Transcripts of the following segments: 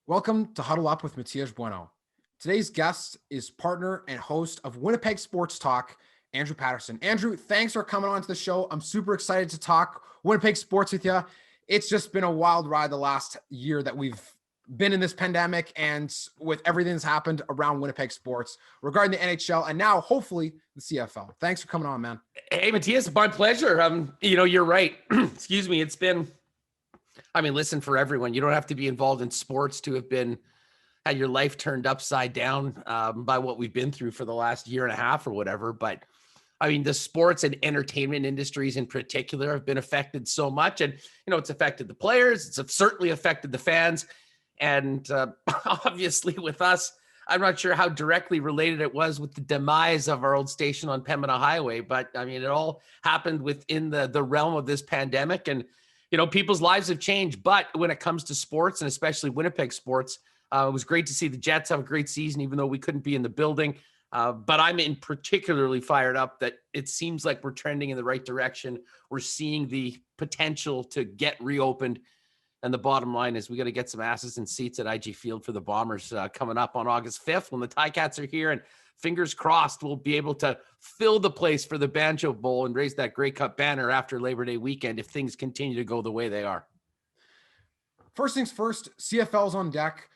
Welcome to Huddle Up with Matias Bueno. Today's guest is partner and host of Winnipeg Sports Talk, Andrew Paterson. Andrew, thanks for coming on to the show. I'm super excited to talk Winnipeg sports with you. It's just been a wild ride the last year that we've been in this pandemic and with everything that's happened around Winnipeg sports regarding the NHL and now hopefully the CFL. Thanks for coming on, man. Hey, Matthias, my pleasure. You're right. Excuse me. It's been, listen, for everyone, you don't have to be involved in sports to have had your life turned upside down by what we've been through for the last year and a half or whatever. But the sports and entertainment industries in particular have been affected so much. And, it's affected the players. It's certainly affected the fans. And obviously with us, I'm not sure how directly related it was with the demise of our old station on Pembina Highway, but it all happened within the realm of this pandemic, and people's lives have changed. But when it comes to sports, and especially Winnipeg sports, it was great to see the Jets have a great season, even though we couldn't be in the building. But I'm particularly fired up that it seems like we're trending in the right direction. We're seeing the potential to get reopened. And the bottom line is we got to get some asses in seats at IG Field for the Bombers coming up on August 5th when the Ticats are here. And fingers crossed, we'll be able to fill the place for the Banjo Bowl and raise that Grey Cup banner after Labor Day weekend if things continue to go the way they are. First things first, CFL's on deck.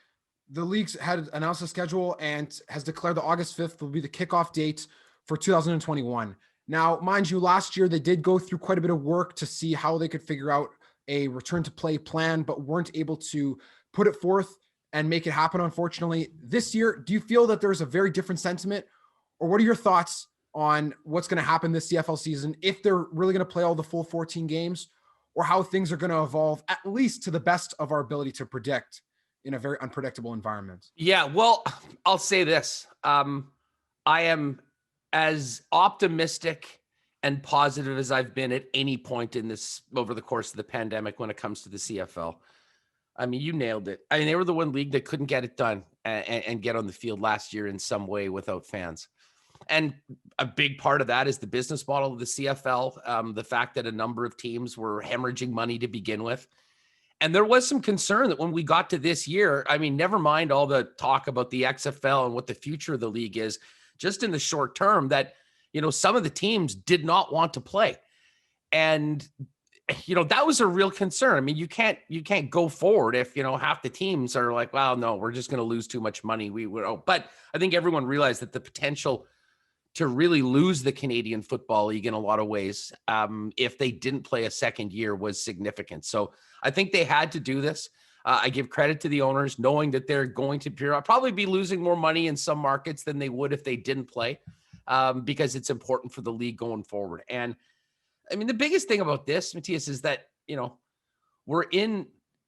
The league's had announced a schedule and has declared that August 5th will be the kickoff date for 2021. Now, mind you, last year they did go through quite a bit of work to see how they could figure out a return to play plan, but weren't able to put it forth and make it happen, unfortunately. This year, do you feel that there's a very different sentiment, or what are your thoughts on what's going to happen this CFL season, if they're really going to play all the full 14 games, or how things are going to evolve, at least to the best of our ability to predict in a very unpredictable environment? Yeah, well, I'll say this. I am as optimistic and positive as I've been at any point in this over the course of the pandemic when it comes to the CFL. You nailed it. They were the one league that couldn't get it done and get on the field last year in some way without fans. And a big part of that is the business model of the CFL, the fact that a number of teams were hemorrhaging money to begin with. And there was some concern that when we got to this year, never mind all the talk about the XFL and what the future of the league is, just in the short term, that some of the teams did not want to play. And, that was a real concern. You can't go forward if, half the teams are like, well, no, we're just going to lose too much money. But I think everyone realized that the potential to really lose the Canadian Football League in a lot of ways, if they didn't play a second year, was significant. So I think they had to do this. I give credit to the owners, knowing that they're going to probably be losing more money in some markets than they would if they didn't play. Because it's important for the league going forward. And the biggest thing about this, Matthias, is that, we're in,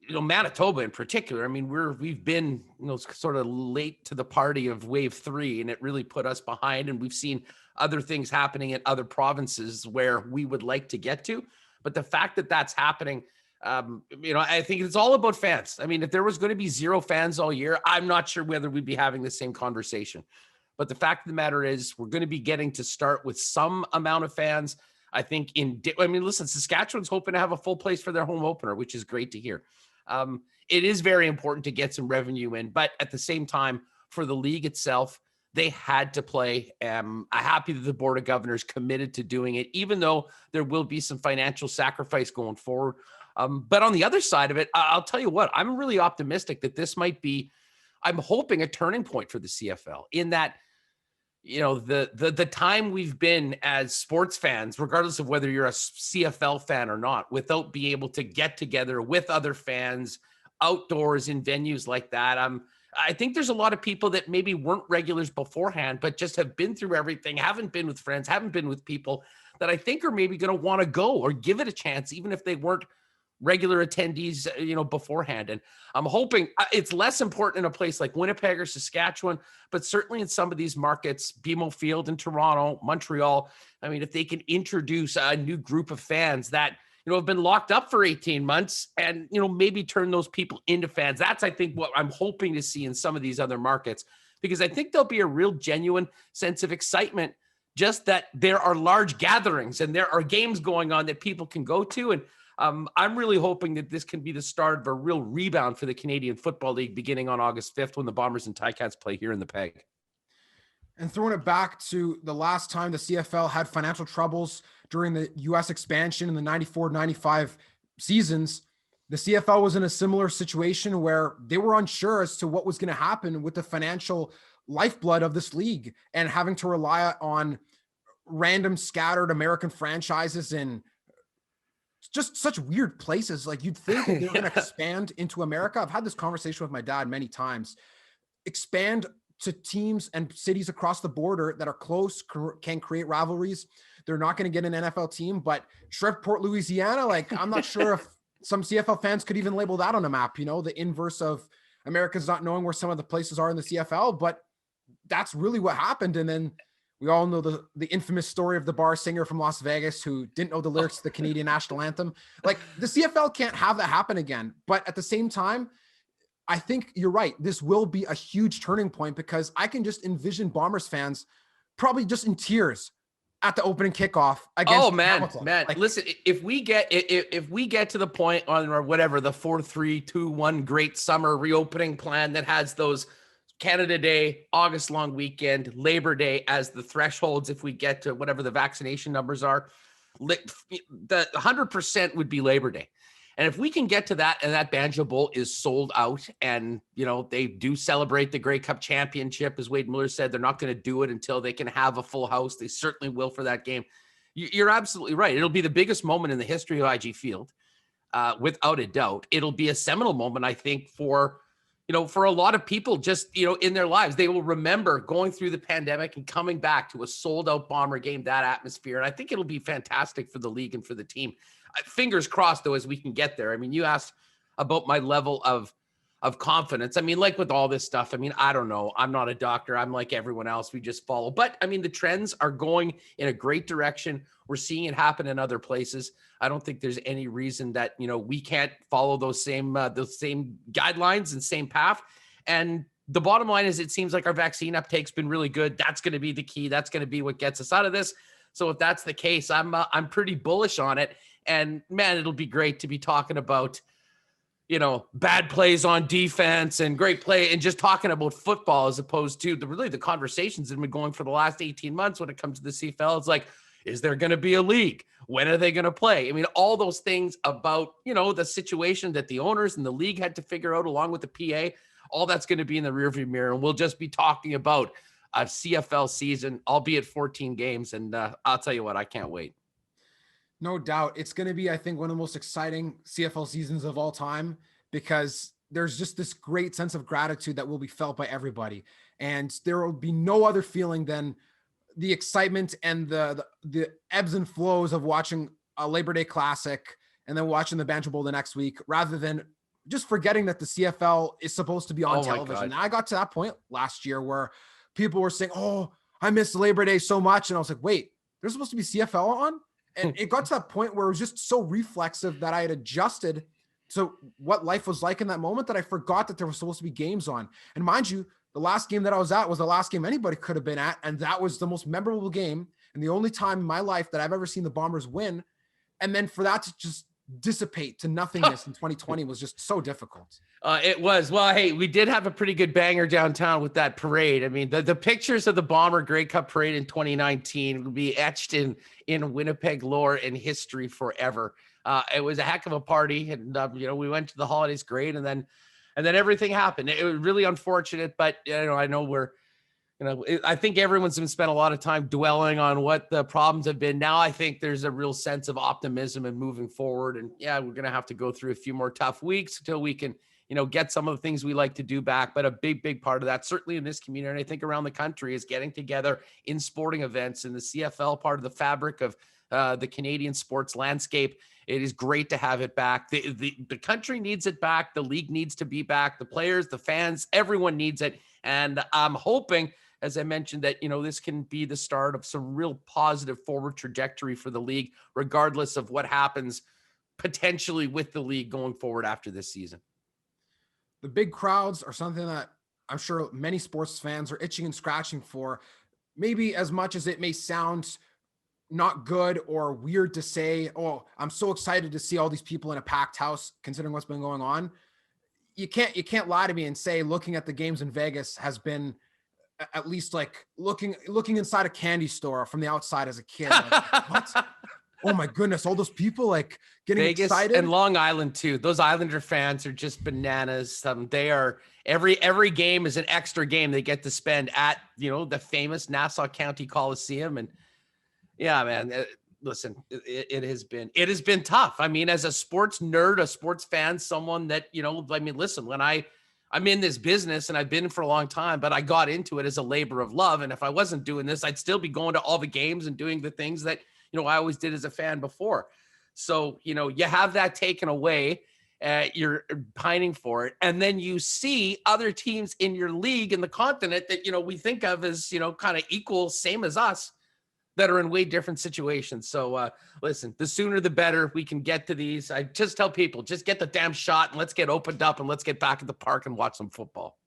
Manitoba in particular. We've been, sort of late to the party of wave 3, and it really put us behind. And we've seen other things happening in other provinces where we would like to get to. But the fact that that's happening, I think it's all about fans. If there was going to be 0 fans all year, I'm not sure whether we'd be having the same conversation. But the fact of the matter is we're going to be getting to start with some amount of fans. I think listen, Saskatchewan's hoping to have a full place for their home opener, which is great to hear. It is very important to get some revenue in, but at the same time, for the league itself, they had to play. I'm happy that the Board of Governors committed to doing it, even though there will be some financial sacrifice going forward. But on the other side of it, I'll tell you what, I'm really optimistic that this might be, I'm hoping, a turning point for the CFL in that, the time we've been as sports fans, regardless of whether you're a CFL fan or not, without being able to get together with other fans outdoors in venues like that. I think there's a lot of people that maybe weren't regulars beforehand, but just have been through everything, haven't been with friends, haven't been with people, that I think are maybe going to want to go or give it a chance, even if they weren't regular attendees, beforehand. And I'm hoping it's less important in a place like Winnipeg or Saskatchewan, but certainly in some of these markets, BMO Field in Toronto, Montreal. If they can introduce a new group of fans that, have been locked up for 18 months and, maybe turn those people into fans. That's, I think, what I'm hoping to see in some of these other markets, because I think there'll be a real genuine sense of excitement, just that there are large gatherings and there are games going on that people can go to. And I'm really hoping that this can be the start of a real rebound for the Canadian Football League beginning on August 5th when the Bombers and Ticats play here in the Peg. And throwing it back to the last time the CFL had financial troubles during the US expansion in the 94-95 seasons, the CFL was in a similar situation where they were unsure as to what was going to happen with the financial lifeblood of this league and having to rely on random scattered American franchises in just such weird places. Like you'd think that they're going to expand into America. I've had this conversation with my dad many times. Expand to teams and cities across the border that are close, can create rivalries. They're not going to get an NFL team, but Shreveport, Louisiana, like I'm not sure if some CFL fans could even label that on a map, the inverse of Americans not knowing where some of the places are in the CFL, but that's really what happened. And then we all know the infamous story of the bar singer from Las Vegas who didn't know the lyrics to the Canadian national anthem. Like the CFL can't have that happen again. But at the same time, I think you're right. This will be a huge turning point because I can just envision Bombers fans probably just in tears at the opening kickoff against Hamilton. Like, listen, if we get to the point on or whatever the 4-3-2-1 great summer reopening plan that has those Canada Day, August long weekend, Labor Day as the thresholds, if we get to whatever the vaccination numbers are, the 100% would be Labor Day. And if we can get to that and that Banjo Bowl is sold out and, they do celebrate the Grey Cup championship, as Wade Miller said, they're not going to do it until they can have a full house. They certainly will for that game. You're absolutely right. It'll be the biggest moment in the history of IG Field, without a doubt. It'll be a seminal moment, I think, for a lot of people just, in their lives. They will remember going through the pandemic and coming back to a sold out Bomber game, that atmosphere. And I think it'll be fantastic for the league and for the team. Fingers crossed, though, as we can get there. I mean, you asked about my level of confidence. I mean, like with all this stuff, I mean, I don't know. I'm not a doctor. I'm like everyone else. We just follow. But I mean, the trends are going in a great direction. We're seeing it happen in other places. I don't think there's any reason that, we can't follow those same guidelines and same path. And the bottom line is it seems like our vaccine uptake's been really good. That's going to be the key. That's going to be what gets us out of this. So if that's the case, I'm pretty bullish on it. And man, it'll be great to be talking about, bad plays on defense and great play and just talking about football as opposed to the conversations that have been going for the last 18 months when it comes to the CFL. It's like, is there going to be a league? When are they going to play? I mean, all those things about, the situation that the owners and the league had to figure out along with the PA, all that's going to be in the rearview mirror. And we'll just be talking about a CFL season, albeit 14 games. And I'll tell you what, I can't wait. No doubt. It's going to be, I think, one of the most exciting CFL seasons of all time because there's just this great sense of gratitude that will be felt by everybody. And there will be no other feeling than the excitement and the ebbs and flows of watching a Labor Day Classic and then watching the Banjo Bowl the next week, rather than just forgetting that the CFL is supposed to be on television. I got to that point last year where people were saying, oh, I missed Labor Day so much. And I was like, wait, there's supposed to be CFL on? And it got to that point where it was just so reflexive that I had adjusted to what life was like in that moment that I forgot that there was supposed to be games on. And mind you, the last game that I was at was the last game anybody could have been at. And that was the most memorable game and the only time in my life that I've ever seen the Bombers win. And then for that to just dissipate to nothingness in 2020 was just so difficult. It was. Well, hey, we did have a pretty good banger downtown with that parade. I mean, the pictures of the Bomber Grey Cup parade in 2019 will be etched in Winnipeg lore and history forever. It was a heck of a party, and we went to the holidays great, and then everything happened. It was really unfortunate, but I know I think everyone's been spent a lot of time dwelling on what the problems have been. Now I think there's a real sense of optimism and moving forward. And yeah, we're going to have to go through a few more tough weeks until we can, get some of the things we like to do back. But a big, big part of that, certainly in this community, and I think around the country, is getting together in sporting events, and the CFL part of the fabric of the Canadian sports landscape. It is great to have it back. The country needs it back. The league needs to be back. The players, the fans, everyone needs it. And I'm hoping, as I mentioned, that, this can be the start of some real positive forward trajectory for the league, regardless of what happens potentially with the league going forward after this season. The big crowds are something that I'm sure many sports fans are itching and scratching for, maybe as much as it may sound not good or weird to say, oh, I'm so excited to see all these people in a packed house, considering what's been going on. You can't lie to me and say looking at the games in Vegas has been at least like looking inside a candy store from the outside as a kid. Like, what? Oh my goodness, all those people like getting Vegas excited. and Long Island too. Those Islander fans are just bananas. They are every game is an extra game they get to spend at, the famous Nassau County Coliseum. And yeah, man, listen, it has been tough. I mean, as a sports nerd, a sports fan, someone that, listen, when I'm in this business and I've been for a long time, but I got into it as a labor of love. And if I wasn't doing this, I'd still be going to all the games and doing the things that, I always did as a fan before. So, you have that taken away. You're pining for it. And then you see other teams in your league in the continent that, we think of as, kind of equal, same as us, that are in way different situations. So listen, the sooner the better we can get to these. I just tell people, just get the damn shot and let's get opened up and let's get back at the park and watch some football.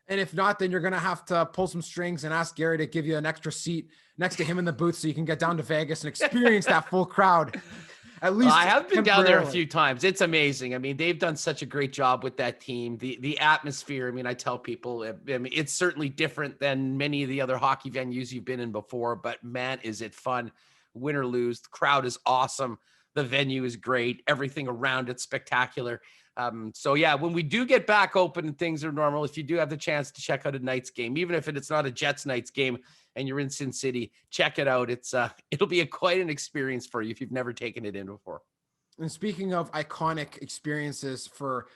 And if not, then you're going to have to pull some strings and ask Gary to give you an extra seat next to him in the booth so you can get down to Vegas and experience that full crowd. At least I have been down there a few times. It's amazing. I mean, they've done such a great job with that team. The atmosphere, I mean, I tell people, it's certainly different than many of the other hockey venues you've been in before, but man, is it fun. Win or lose, the crowd is awesome. The venue is great. Everything around it's spectacular. So yeah, when we do get back open and things are normal, if you do have the chance to check out a Knights game, even if it's not a Jets Knights game and you're in Sin City, check it out. It'll be quite an experience for you if you've never taken it in before. And speaking of iconic experiences for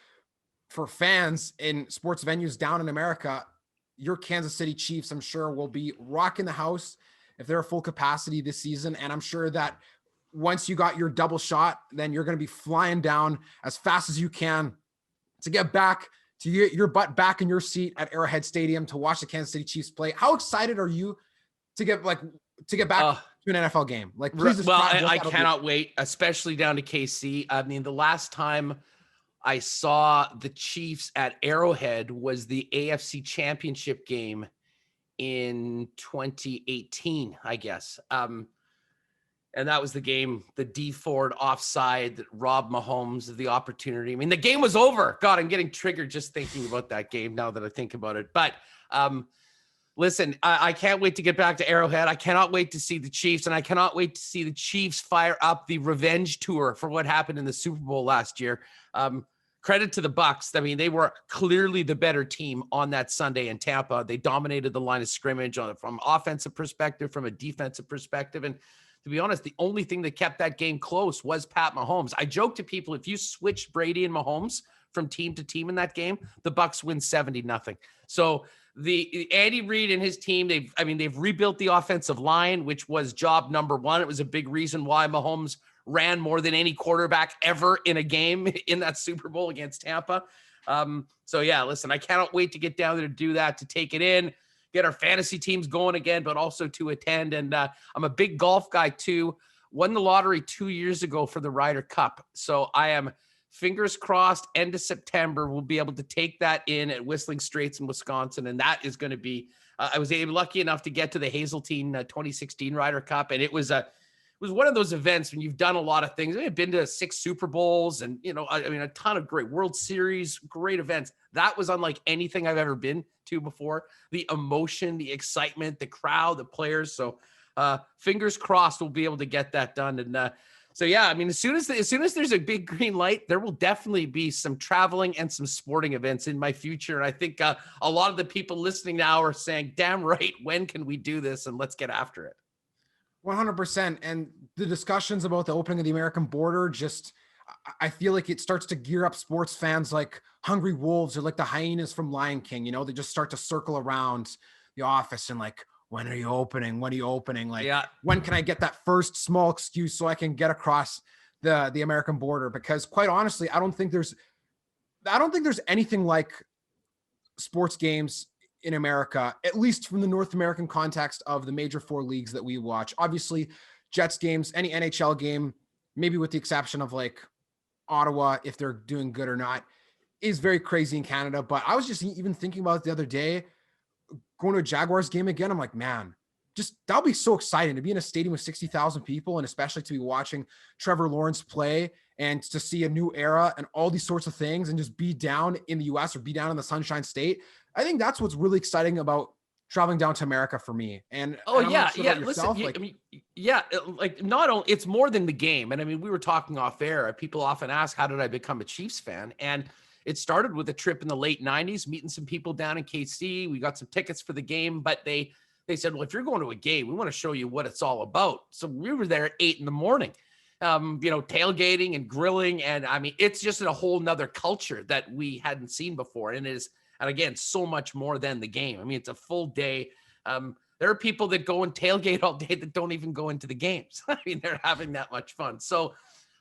fans in sports venues down in America, your Kansas City Chiefs, I'm sure, will be rocking the house if they're full capacity this season. And I'm sure that once you got your double shot, then you're going to be flying down as fast as you can to get back to your butt back in your seat at Arrowhead Stadium to watch the Kansas City Chiefs play. How excited are you to get back to an NFL game? Like, please. Well, I cannot wait, especially down to KC. I mean, the last time I saw the Chiefs at Arrowhead was the AFC Championship game in 2018, I guess. And that was the game, the D Ford offside that robbed Mahomes of the opportunity. I mean, the game was over. God, I'm getting triggered just thinking about that game now that I think about it. But listen, I can't wait to get back to Arrowhead. I cannot wait to see the Chiefs, and I cannot wait to see the Chiefs fire up the revenge tour for what happened in the Super Bowl last year. Credit to the Bucs. I mean, they were clearly the better team on that Sunday in Tampa. They dominated the line of scrimmage from offensive perspective, from a defensive perspective. And to be honest, the only thing that kept that game close was Pat Mahomes. I joke to people, if you switch Brady and Mahomes from team to team in that game, the Bucs win 70-0. So the Andy Reid and his team, they've rebuilt the offensive line, which was job number one. It was a big reason why Mahomes ran more than any quarterback ever in a game in that Super Bowl against Tampa. So yeah, listen, I cannot wait to get down there to do that, to take it in, get our fantasy teams going again, but also to attend. And I'm a big golf guy too. Won the lottery 2 years ago for the Ryder Cup. So I am, fingers crossed, end of September, we'll be able to take that in at Whistling Straits in Wisconsin. And that is going to be, I was lucky enough to get to the Hazeltine 2016 Ryder Cup. And it was one of those events when you've done a lot of things. I've been to 6 Super Bowls and, a ton of great World Series, great events. That was unlike anything I've ever been to before. The emotion, the excitement, the crowd, the players. So fingers crossed we'll be able to get that done. And so, yeah, I mean, as soon as there's a big green light, there will definitely be some traveling and some sporting events in my future. And I think a lot of the people listening now are saying, damn right, when can we do this? And let's get after it. 100%. And the discussions about the opening of the American border, I feel like it starts to gear up sports fans like hungry wolves or like the hyenas from Lion King. They just start to circle around the office and like, when are you opening? When are you opening? Like, yeah. When can I get that first small excuse so I can get across the American border? Because quite honestly, I don't think there's anything like sports games in America, at least from the North American context of the major 4 leagues that we watch. Obviously, Jets games, any NHL game, maybe with the exception of like Ottawa, if they're doing good or not, is very crazy in Canada. But I was just even thinking about it the other day, going to a Jaguars game again. I'm like, man, just that'll be so exciting to be in a stadium with 60,000 people, and especially to be watching Trevor Lawrence play and to see a new era and all these sorts of things and just be down in the US or be down in the Sunshine State. I think that's what's really exciting about traveling down to America for me. Oh And I'm not yeah, sure yeah. about Listen, yourself. Like, I mean, yeah, like not only it's more than the game. And I mean, we were talking off air. People often ask, "How did I become a Chiefs fan?" And it started with a trip in the late '90s, meeting some people down in KC. We got some tickets for the game, but they said, "Well, if you're going to a game, we want to show you what it's all about." So we were there at 8 a.m. Tailgating and grilling, and I mean, it's just a whole nother culture that we hadn't seen before, and again, so much more than the game. I mean, it's a full day. There are people that go and tailgate all day that don't even go into the games. I mean, they're having that much fun. So,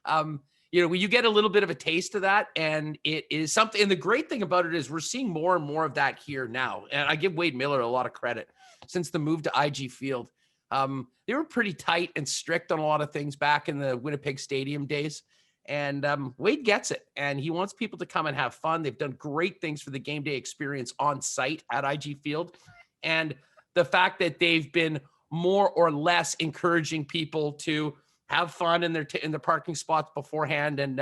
when you get a little bit of a taste of that, and it is something. And the great thing about it is we're seeing more and more of that here now. And I give Wade Miller a lot of credit since the move to IG Field. They were pretty tight and strict on a lot of things back in the Winnipeg Stadium days. And Wade gets it, and he wants people to come and have fun. They've done great things for the game day experience on site at IG Field. And the fact that they've been more or less encouraging people to have fun in their parking spots beforehand, and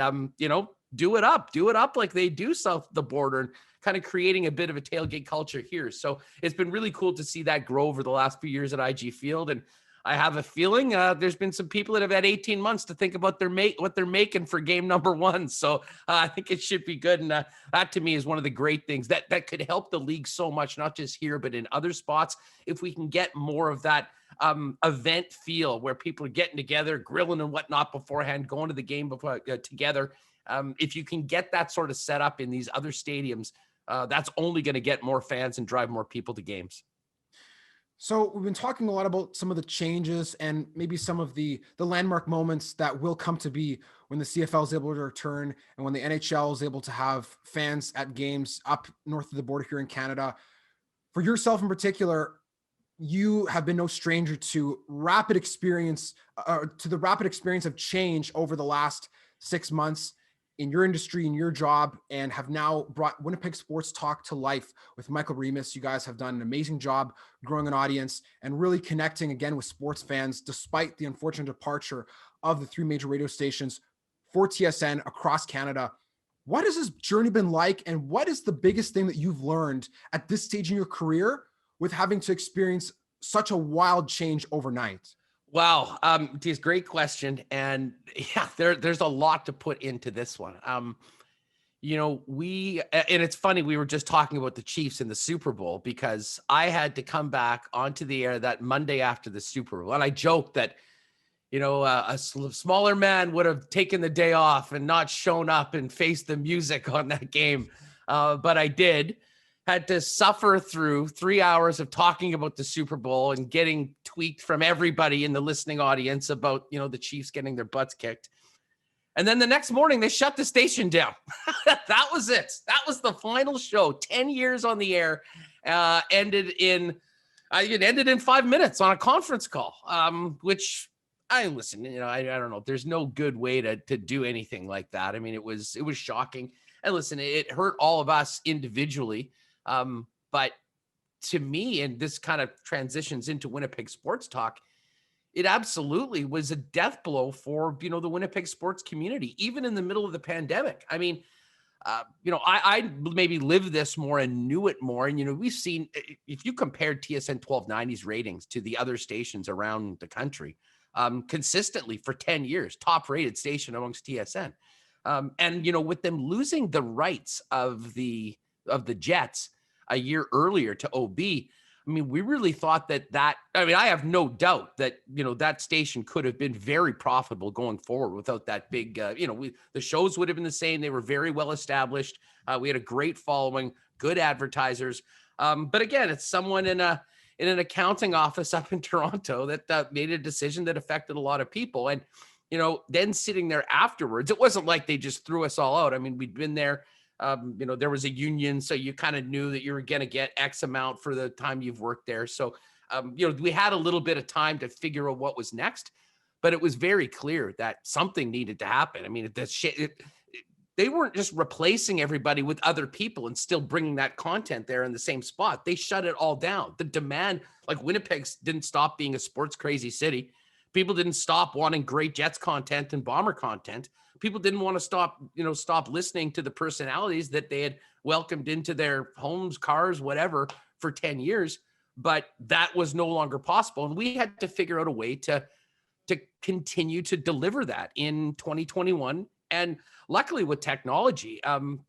do it up like they do south of the border, and kind of creating a bit of a tailgate culture here. So it's been really cool to see that grow over the last few years at IG Field. And I have a feeling there's been some people that have had 18 months to think about what they're making for game number 1. So I think it should be good. And that to me is one of the great things that could help the league so much, not just here, but in other spots. If we can get more of that event feel where people are getting together, grilling and whatnot beforehand, going to the game before, together. If you can get that sort of set up in these other stadiums, that's only going to get more fans and drive more people to games. So we've been talking a lot about some of the changes and maybe some of the landmark moments that will come to be when the CFL is able to return and when the NHL is able to have fans at games up north of the border here in Canada. For yourself in particular, you have been no stranger to the rapid experience of change over the last 6 months in your industry, in your job, and have now brought Winnipeg Sports Talk to life with Michael Remis. You guys have done an amazing job growing an audience and really connecting again with sports fans, despite the unfortunate departure of the 3 major radio stations for TSN across Canada. What has this journey been like, and what is the biggest thing that you've learned at this stage in your career with having to experience such a wild change overnight? Wow. It's a great question. And yeah, there's a lot to put into this one. And it's funny, we were just talking about the Chiefs in the Super Bowl, because I had to come back onto the air that Monday after the Super Bowl. And I joked that, a smaller man would have taken the day off and not shown up and faced the music on that game. But I did. Had to suffer through 3 hours of talking about the Super Bowl and getting tweaked from everybody in the listening audience about, the Chiefs getting their butts kicked. And then the next morning they shut the station down. That was it. That was the final show. 10 years on the air, ended in 5 minutes on a conference call, which I don't know. There's no good way to do anything like that. I mean, it was shocking. And listen, it hurt all of us individually. But to me, and this kind of transitions into Winnipeg Sports Talk, it absolutely was a death blow for, the Winnipeg sports community, even in the middle of the pandemic. I mean, I maybe lived this more and knew it more. And, we've seen, if you compared TSN 1290's ratings to the other stations around the country, consistently for 10 years, top rated station amongst TSN. And, with them losing the rights of the Jets a year earlier to OB, I mean, we really thought I have no doubt that, that station could have been very profitable going forward without that big, the shows would have been the same. They were very well established. We had a great following, good advertisers. But again, it's someone in an accounting office up in Toronto that made a decision that affected a lot of people. And, then sitting there afterwards, it wasn't like they just threw us all out. I mean, we'd been there. There was a union, so you kind of knew that you were going to get X amount for the time you've worked there. So, we had a little bit of time to figure out what was next, but it was very clear that something needed to happen. I mean, they weren't just replacing everybody with other people and still bringing that content there in the same spot. They shut it all down. The demand, like Winnipeg didn't stop being a sports crazy city. People didn't stop wanting great Jets content and Bomber content. People didn't want to stop listening to the personalities that they had welcomed into their homes, cars, whatever, for 10 years. But that was no longer possible. And we had to figure out a way to continue to deliver that in 2021. And luckily with technology,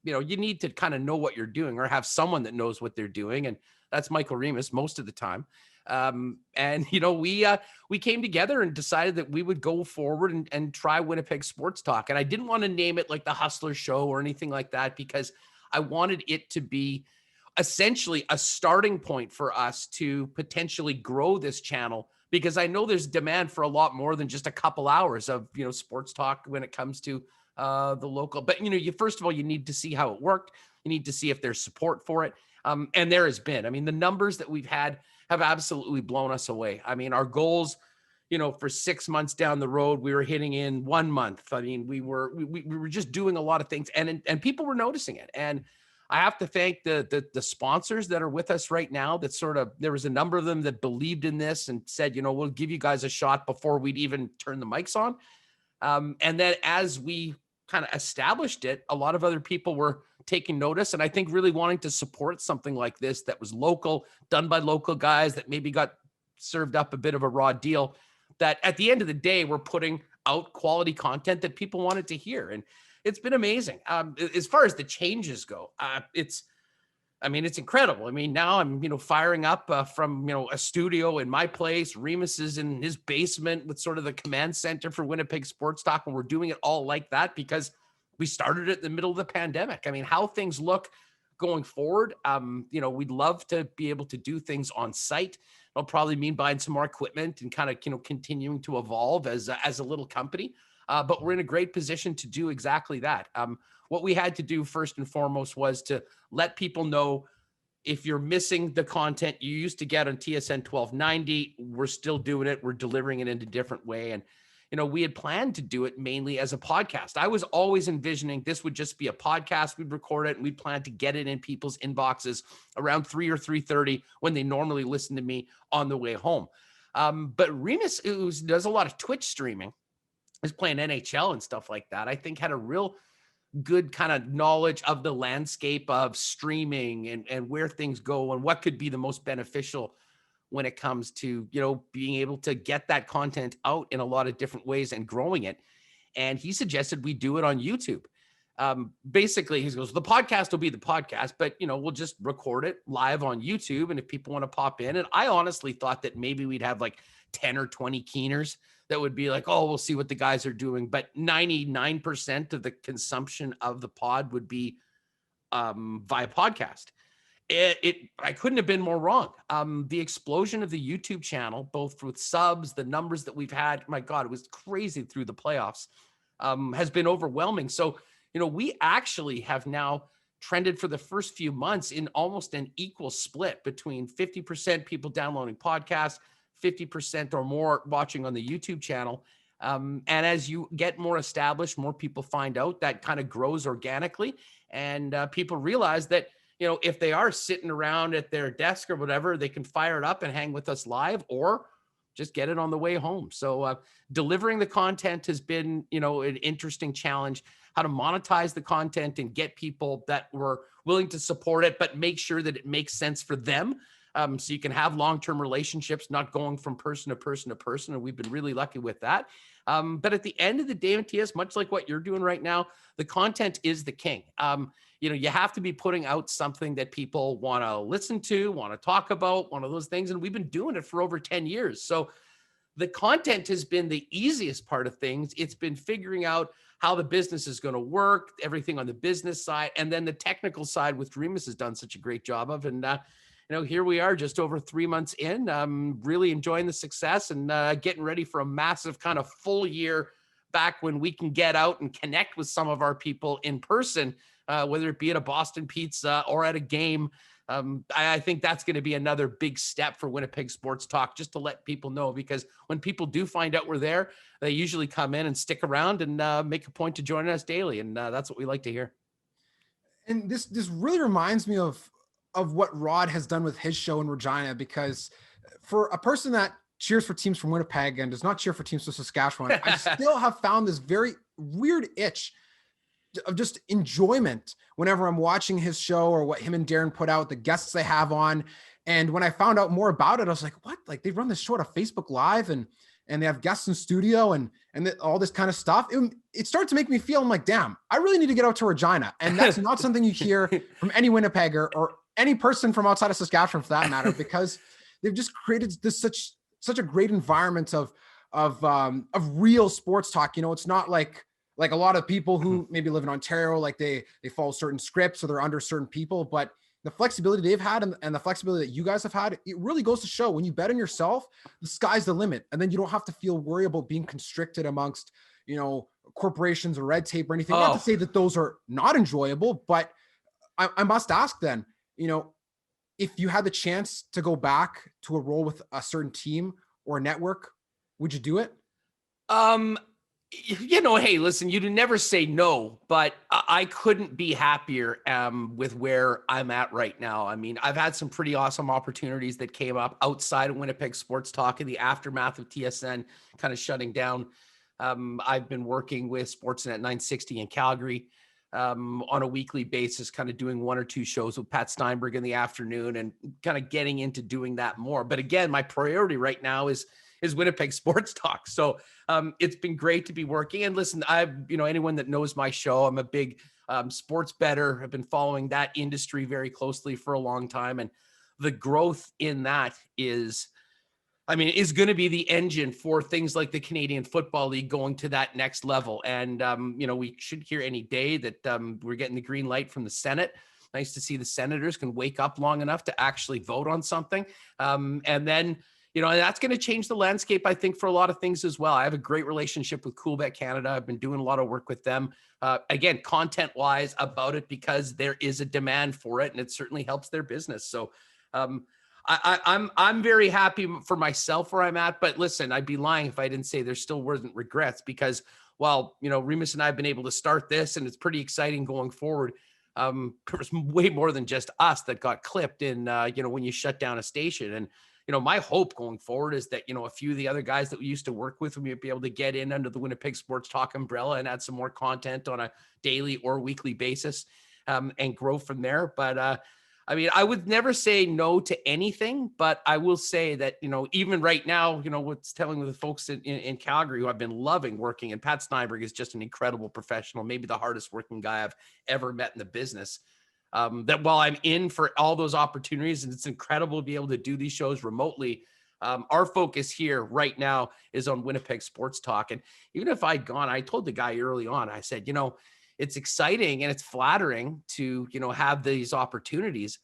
you need to kind of know what you're doing or have someone that knows what they're doing. And that's Michael Remis most of the time. We came together and decided that we would go forward and try Winnipeg Sports Talk. And I didn't want to name it like the Hustler Show or anything like that, because I wanted it to be essentially a starting point for us to potentially grow this channel, because I know there's demand for a lot more than just a couple hours of, sports talk when it comes to the local. But, first of all, you need to see how it worked. You need to see if there's support for it. And there has been. I mean, the numbers that we've had have absolutely blown us away. I mean, our goals, for 6 months down the road, we were hitting in 1 month. I mean, we were just doing a lot of things, and people were noticing it. And I have to thank the sponsors that are with us right now. That there was a number of them that believed in this and said, we'll give you guys a shot before we'd even turn the mics on. And then as we kind of established it, a lot of other people were taking notice, and I think really wanting to support something like this that was local, done by local guys that maybe got served up a bit of a raw deal, that at the end of the day, we're putting out quality content that people wanted to hear. And it's been amazing. As far as the changes go, it's incredible. I mean, now I'm, firing up from, a studio in my place. Remis is in his basement with sort of the command center for Winnipeg Sports Talk. And we're doing it all like that because we started it in the middle of the pandemic. I mean, how things look going forward, we'd love to be able to do things on site. I'll probably mean buying some more equipment and kind of, continuing to evolve as a little company. But we're in a great position to do exactly that. What we had to do first and foremost was to let people know, if you're missing the content you used to get on TSN 1290, we're still doing it. We're delivering it in a different way. And, we had planned to do it mainly as a podcast. I was always envisioning this would just be a podcast. We'd record it and we'd plan to get it in people's inboxes around 3 or 3:30 when they normally listen to me on the way home. But Remis, who does a lot of Twitch streaming, is playing NHL and stuff like that, I think had a real good kind of knowledge of the landscape of streaming and where things go and what could be the most beneficial when it comes to, being able to get that content out in a lot of different ways and growing it. And he suggested we do it on YouTube. Basically, he goes, the podcast will be the podcast, but, we'll just record it live on YouTube. And if people want to pop in, and I honestly thought that maybe we'd have like 10 or 20 keeners that would be like, oh, we'll see what the guys are doing. But 99% of the consumption of the pod would be via podcast. I couldn't have been more wrong. The explosion of the YouTube channel, both with subs, the numbers that we've had, my God, it was crazy through the playoffs, has been overwhelming. So, we actually have now trended for the first few months in almost an equal split between 50% people downloading podcasts, 50% or more watching on the YouTube channel. And as you get more established, more people find out, that kind of grows organically. And people realize that, if they are sitting around at their desk or whatever, they can fire it up and hang with us live or just get it on the way home. So delivering the content has been, an interesting challenge, how to monetize the content and get people that were willing to support it, but make sure that it makes sense for them. So you can have long-term relationships, not going from person to person to person. And we've been really lucky with that. But at the end of the day, Matthias, much like what you're doing right now, the content is the king. You have to be putting out something that people want to listen to, want to talk about, one of those things. And we've been doing it for over 10 years. So the content has been the easiest part of things. It's been figuring out how the business is going to work, everything on the business side, and then the technical side, which Remis has done such a great job of. And, here we are just over 3 months in, really enjoying the success and getting ready for a massive kind of full year back when we can get out and connect with some of our people in person, whether it be at a Boston Pizza or at a game. I think that's going to be another big step for Winnipeg Sports Talk, just to let people know, because when people do find out we're there, they usually come in and stick around and make a point to join us daily. And that's what we like to hear. And this really reminds me of what Rod has done with his show in Regina, because for a person that cheers for teams from Winnipeg and does not cheer for teams from Saskatchewan, I still have found this very weird itch of just enjoyment whenever I'm watching his show or what him and Darren put out, the guests they have on. And when I found out more about it, I was like, what? Like, they run this show at Facebook Live and they have guests in studio and all this kind of stuff. It started to make me feel, I'm like, damn, I really need to get out to Regina. And that's not something you hear from any Winnipegger or any person from outside of Saskatchewan for that matter, because they've just created this such a great environment of real sports talk. You know, it's not like a lot of people who maybe live in Ontario, like they follow certain scripts or they're under certain people, but the flexibility they've had and the flexibility that you guys have had, it really goes to show when you bet on yourself, the sky's the limit. And then you don't have to feel worried about being constricted amongst, you know, corporations or red tape or anything. Not to say that those are not enjoyable, but I must ask then, you know, if you had the chance to go back to a role with a certain team or a network, would you do it? You know, hey, listen, you'd never say no, but I couldn't be happier with where I'm at right now. I mean, I've had some pretty awesome opportunities that came up outside of Winnipeg Sports Talk in the aftermath of TSN kind of shutting down. I've been working with Sportsnet 960 in Calgary on a weekly basis, kind of doing one or two shows with Pat Steinberg in the afternoon and kind of getting into doing that more. But again, my priority right now is Winnipeg Sports Talk. So it's been great to be working. And listen, anyone that knows my show, I'm a big sports bettor. I've been following that industry very closely for a long time. And the growth in that is going to be the engine for things like the Canadian Football League going to that next level. And, we should hear any day that we're getting the green light from the Senate. Nice to see the senators can wake up long enough to actually vote on something. And then, that's going to change the landscape, I think, for a lot of things as well. I have a great relationship with CoolBet Canada. I've been doing a lot of work with them, again, content-wise about it, because there is a demand for it, and it certainly helps their business. So I'm very happy for myself where I'm at. But listen, I'd be lying if I didn't say there still wasn't regrets, because while, Remis and I have been able to start this, and it's pretty exciting going forward, there was way more than just us that got clipped in, when you shut down a station. And my hope going forward is that, a few of the other guys that we used to work with, we would be able to get in under the Winnipeg Sports Talk umbrella and add some more content on a daily or weekly basis and grow from there. But I would never say no to anything, but I will say that, even right now, what's telling the folks in Calgary who I've been loving working, and Pat Steinberg is just an incredible professional, maybe the hardest working guy I've ever met in the business. That while I'm in for all those opportunities, and it's incredible to be able to do these shows remotely, our focus here right now is on Winnipeg Sports Talk. And even if I'd gone, I told the guy early on, I said, it's exciting and it's flattering to, have these opportunities.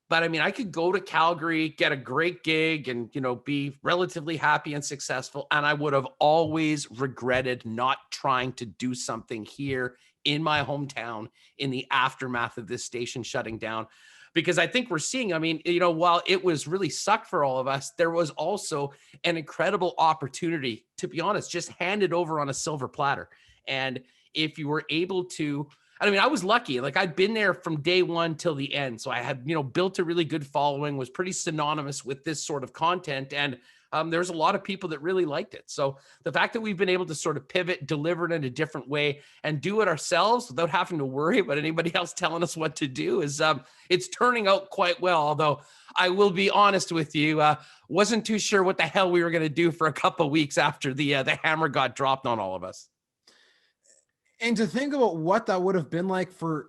But I could go to Calgary, get a great gig and, be relatively happy and successful. And I would have always regretted not trying to do something here in my hometown in the aftermath of this station shutting down. Because I think we're seeing, while it was really sucked for all of us, there was also an incredible opportunity, to be honest, just handed over on a silver platter. And if you were able to, I was lucky. Like, I'd been there from day one till the end. So I had, built a really good following, was pretty synonymous with this sort of content. And there's a lot of people that really liked it. So the fact that we've been able to sort of pivot, deliver it in a different way, and do it ourselves without having to worry about anybody else telling us what to do is, it's turning out quite well. Although I will be honest with you, wasn't too sure what the hell we were going to do for a couple of weeks after the hammer got dropped on all of us. And to think about what that would have been like for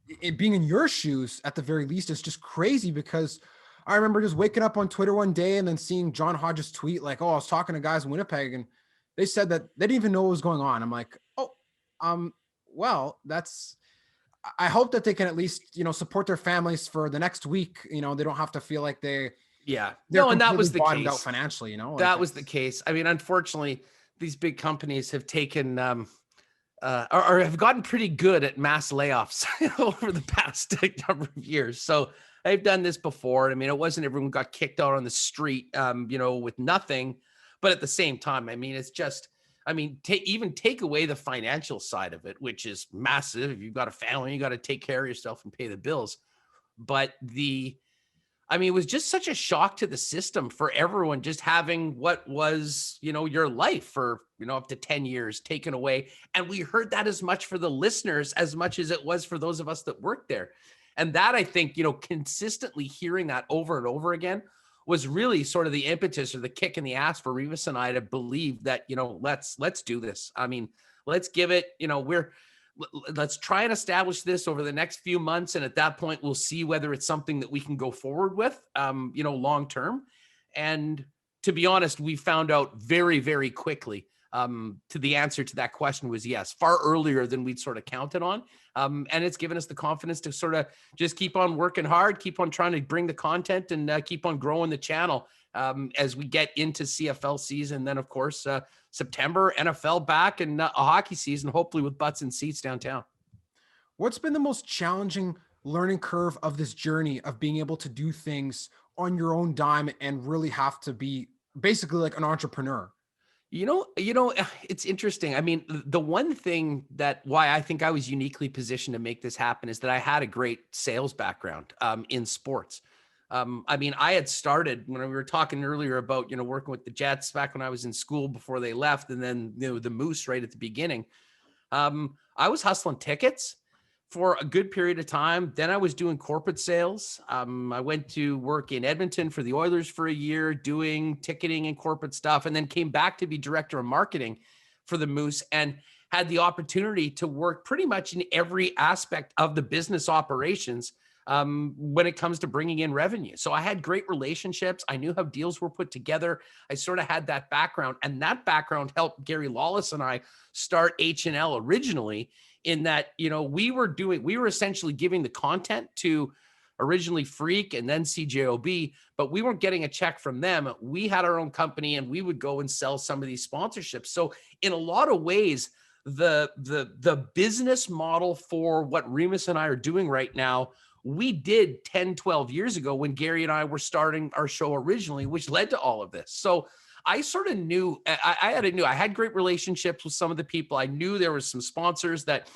it being in your shoes at the very least is just crazy, because I remember just waking up on Twitter one day and then seeing John Hodges tweet like, oh, I was talking to guys in Winnipeg and they said that they didn't even know what was going on. I'm like, well, I hope that they can at least, support their families for the next week. They don't have to feel like and that was the case out financially, that was the case. Unfortunately, these big companies have taken, or have gotten pretty good at mass layoffs over the past number of years. So I've done this before. I mean, it wasn't everyone got kicked out on the street, with nothing. But at the same time, I mean, it's just, I mean, even take away the financial side of it, which is massive. If you've got a family, you got to take care of yourself and pay the bills. But it was just such a shock to the system for everyone, just having what was, your life for, up to 10 years taken away. And we heard that as much for the listeners, as much as it was for those of us that worked there. And that, I think, consistently hearing that over and over again was really sort of the impetus or the kick in the ass for Remis and I to believe that, let's do this. I mean, let's give it, let's try and establish this over the next few months. And at that point, we'll see whether it's something that we can go forward with, long term. And to be honest, we found out very, very quickly to the answer to that question was yes, far earlier than we'd sort of counted on. And it's given us the confidence to sort of just keep on working hard, keep on trying to bring the content and keep on growing the channel as we get into CFL season. Then, of course, September, NFL back, and a hockey season, hopefully with butts and seats downtown. What's been the most challenging learning curve of this journey of being able to do things on your own dime and really have to be basically like an entrepreneur? It's interesting. I mean, the one thing why I think I was uniquely positioned to make this happen is that I had a great sales background in sports. I had started when we were talking earlier about, working with the Jets back when I was in school before they left, and then, the Moose right at the beginning. I was hustling tickets for a good period of time. Then I was doing corporate sales. I went to work in Edmonton for the Oilers for a year, doing ticketing and corporate stuff, and then came back to be director of marketing for the Moose and had the opportunity to work pretty much in every aspect of the business operations when it comes to bringing in revenue. So I had great relationships. I knew how deals were put together. I sort of had that background, and that background helped Gary Lawless and I start H&L originally, in that, we were essentially giving the content to originally Freak and then CJOB, but we weren't getting a check from them. We had our own company and we would go and sell some of these sponsorships. So in a lot of ways, the business model for what Remis and I are doing right now, we did 10, 12 years ago when Gary and I were starting our show originally, which led to all of this. So I sort of knew, I had great relationships with some of the people. I knew there was some sponsors that,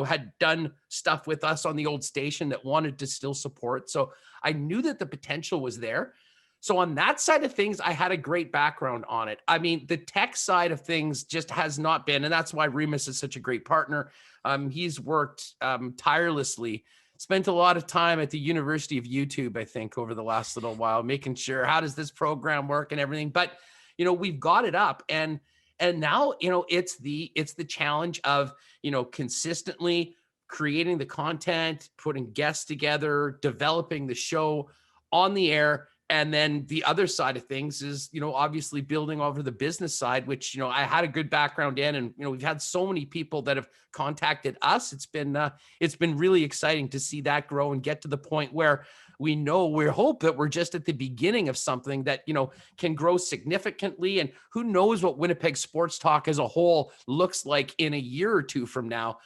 had done stuff with us on the old station that wanted to still support. So I knew that the potential was there. So on that side of things, I had a great background on it. I mean, the tech side of things just has not been, and that's why Remis is such a great partner. He's worked tirelessly, spent a lot of time at the University of YouTube, I think, over the last little while, making sure how does this program work and everything. But we've got it up, and now, it's the challenge of, consistently creating the content, putting guests together, developing the show on the air. And then the other side of things is, obviously building over the business side, which, I had a good background in, and, we've had so many people that have contacted us. It's been really exciting to see that grow and get to the point where we hope that we're just at the beginning of something that, can grow significantly. And who knows what Winnipeg sports talk as a whole looks like in a year or two from now,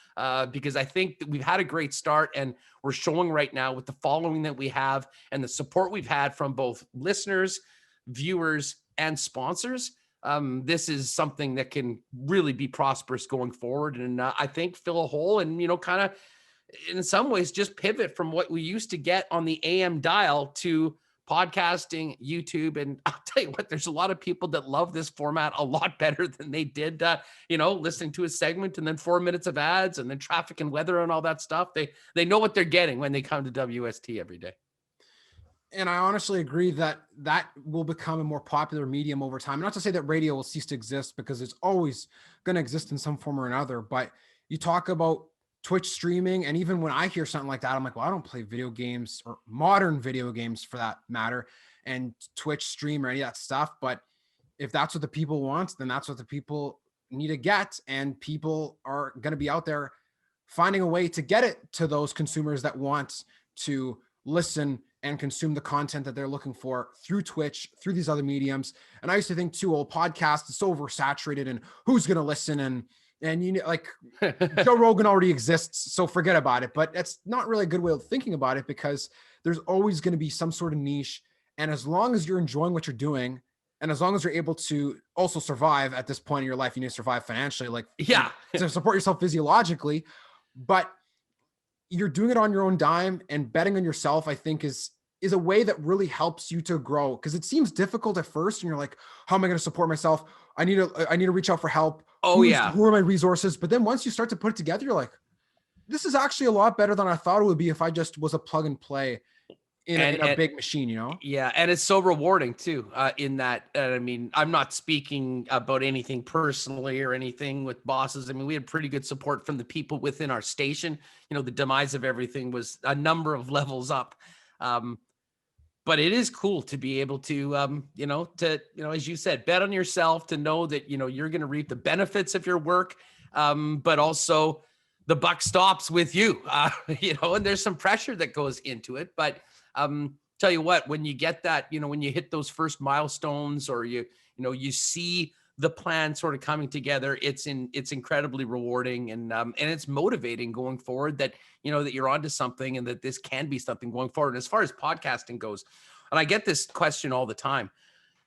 because I think that we've had a great start, and we're showing right now with the following that we have and the support we've had from both listeners, viewers, and sponsors. This is something that can really be prosperous going forward. And I think fill a hole and, kind of in some ways just pivot from what we used to get on the AM dial to podcasting, YouTube. And I'll tell you what, there's a lot of people that love this format a lot better than they did, listening to a segment and then 4 minutes of ads and then traffic and weather and all that stuff. They know what they're getting when they come to WST every day. And I honestly agree that will become a more popular medium over time. Not to say that radio will cease to exist, because it's always going to exist in some form or another. But you talk about Twitch streaming, and even when I hear something like that, I'm like, well, I don't play video games, or modern video games for that matter, and Twitch stream or any of that stuff. But if that's what the people want, then that's what the people need to get. And people are going to be out there finding a way to get it to those consumers that want to listen and consume the content that they're looking for through Twitch, through these other mediums. And I used to think too, podcast is so oversaturated, and who's going to listen, and And like Joe Rogan already exists, so forget about it. But that's not really a good way of thinking about it, because there's always going to be some sort of niche. And as long as you're enjoying what you're doing, and as long as you're able to also survive at this point in your life, you need to survive financially, like Yeah. to support yourself physiologically, but you're doing it on your own dime, and betting on yourself, I think is a way that really helps you to grow. Because it seems difficult at first, and you're like, how am I going to support myself? I need to reach out for help. Oh, yeah. Who are my resources? But then once you start to put it together, you're like, this is actually a lot better than I thought it would be if I just was a plug and play in a big machine, you know? Yeah. And it's so rewarding too, in that, I mean, I'm not speaking about anything personally or anything with bosses. I mean, we had pretty good support from the people within our station. You know, the demise of everything was a number of levels up. But it is cool to be able to, as you said, bet on yourself, to know that, you're going to reap the benefits of your work. But also the buck stops with you, and there's some pressure that goes into it. But tell you what, when you get that, when you hit those first milestones, or you see the plan sort of coming together, it's incredibly rewarding, and it's motivating going forward, that that you're onto something, and that this can be something going forward. And as far as podcasting goes, and I get this question all the time,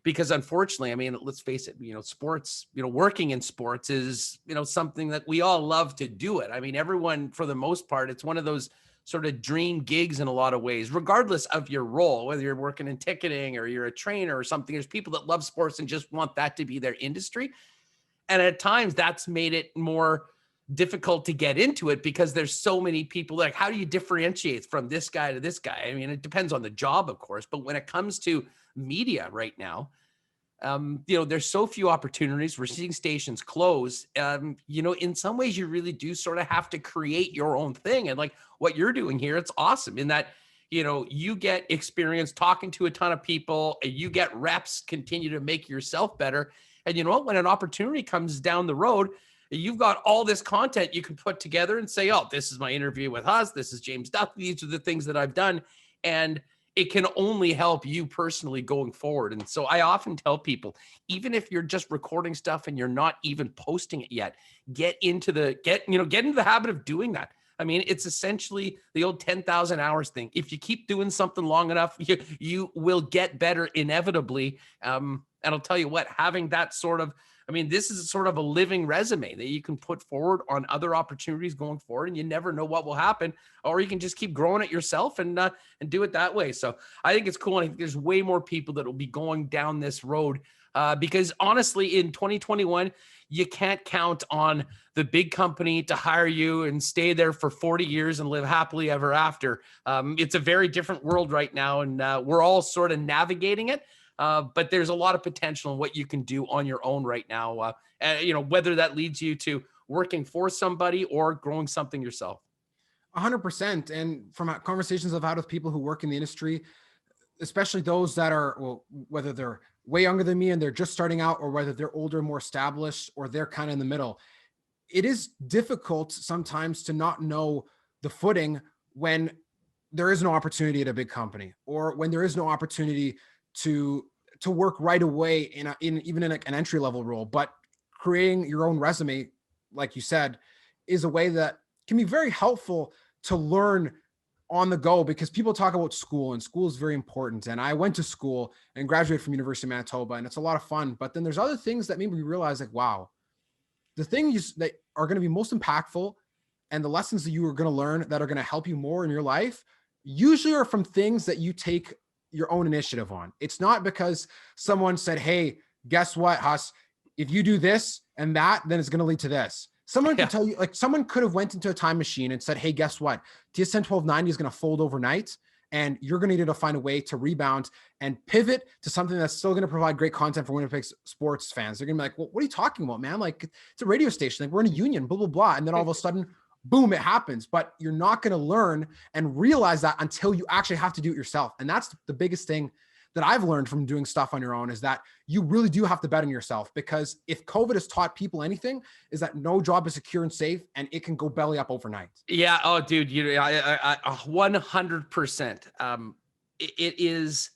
because unfortunately, I mean, let's face it, sports, working in sports is, something that we all love to do it. I mean, everyone, for the most part, it's one of those sort of dream gigs in a lot of ways, regardless of your role, whether you're working in ticketing or you're a trainer or something. There's people that love sports and just want that to be their industry. And at times that's made it more difficult to get into it, because there's so many people. Like, how do you differentiate from this guy to this guy? I mean, it depends on the job, of course, but when it comes to media right now, there's so few opportunities. We're seeing stations close. In some ways you really do sort of have to create your own thing. And like what you're doing here, it's awesome in that, you get experience talking to a ton of people, and you get reps, continue to make yourself better. And you know what, when an opportunity comes down the road, you've got all this content you can put together and say, oh, this is my interview with us. This is James Duff. These are the things that I've done. And it can only help you personally going forward. And so I often tell people, even if you're just recording stuff and you're not even posting it yet, get into the habit of doing that. I mean, it's essentially the old 10,000 hours thing. If you keep doing something long enough, you will get better inevitably. And I'll tell you what, having that sort of, this is sort of a living resume that you can put forward on other opportunities going forward, and you never know what will happen, or you can just keep growing it yourself and do it that way. So I think it's cool. And I think there's way more people that will be going down this road, because honestly, in 2021, you can't count on the big company to hire you and stay there for 40 years and live happily ever after. It's a very different world right now, and we're all sort of navigating it. But there's a lot of potential in what you can do on your own right now, whether that leads you to working for somebody or growing something yourself. 100%. And from conversations I've had with people who work in the industry, especially those that are, well, whether they're way younger than me and they're just starting out, or whether they're older, more established, or they're kind of in the middle, it is difficult sometimes to not know the footing when there is no opportunity at a big company, or when there is no opportunity to work right away in even in an entry level role. But creating your own resume, like you said, is a way that can be very helpful to learn on the go, because people talk about school, and school is very important. And I went to school and graduated from University of Manitoba, and it's a lot of fun. But then there's other things that made me realize, like, wow, the things that are going to be most impactful and the lessons that you are going to learn that are going to help you more in your life usually are from things that you take your own initiative on. It's not because someone said, hey, guess what, Huss, if you do this and that, then it's going to lead to this. Someone could tell you, like, someone could have went into a time machine and said, hey, guess what, TSN 1290 is going to fold overnight, and you're going to need to find a way to rebound and pivot to something that's still going to provide great content for Winnipeg sports fans. They're going to be like, well, what are you talking about, man? Like, it's a radio station. Like, we're in a union, blah, blah, blah. And then all of a sudden, boom, it happens. But you're not going to learn and realize that until you actually have to do it yourself. And that's the biggest thing that I've learned from doing stuff on your own, is that you really do have to bet on yourself. Because if COVID has taught people anything, is that no job is secure and safe, and it can go belly up overnight. Yeah. Oh, dude, I 100%. It is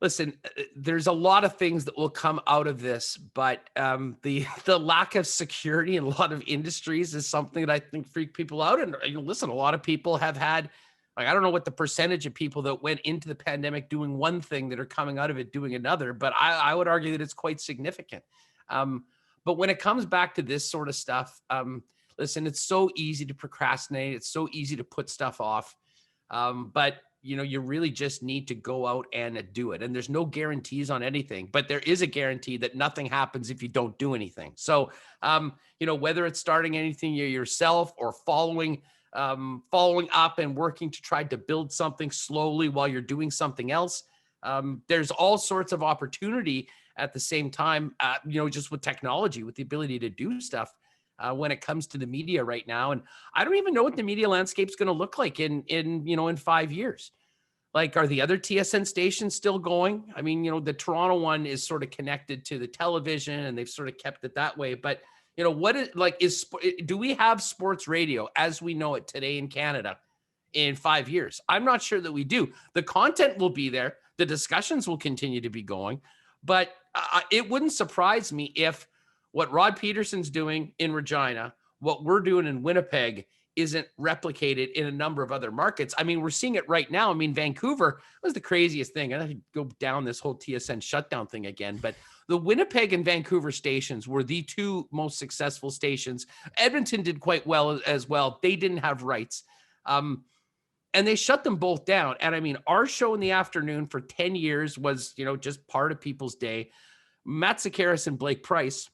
Listen, there's a lot of things that will come out of this, but the lack of security in a lot of industries is something that I think freak people out. And listen, a lot of people have had, like, I don't know what the percentage of people that went into the pandemic doing one thing that are coming out of it doing another, but I would argue that it's quite significant. But when it comes back to this sort of stuff, listen, it's so easy to procrastinate. It's so easy to put stuff off. But you really just need to go out and do it. And there's no guarantees on anything, but there is a guarantee that nothing happens if you don't do anything. So, whether it's starting anything yourself or following up and working to try to build something slowly while you're doing something else, there's all sorts of opportunity at the same time, just with technology, with the ability to do stuff. When it comes to the media right now. And I don't even know what the media landscape is going to look like in 5 years. Like, are the other TSN stations still going? I mean, the Toronto one is sort of connected to the television and they've sort of kept it that way. But, do we have sports radio as we know it today in Canada in 5 years? I'm not sure that we do. The content will be there. The discussions will continue to be going, but it wouldn't surprise me if what Rod Paterson's doing in Regina, what we're doing in Winnipeg, isn't replicated in a number of other markets. I mean, we're seeing it right now. I mean, Vancouver was the craziest thing. I have to go down this whole TSN shutdown thing again, but the Winnipeg and Vancouver stations were the two most successful stations. Edmonton did quite well as well. They didn't have rights. And they shut them both down. And I mean, our show in the afternoon for 10 years was, just part of people's day. Matt Sakaris and Blake Price,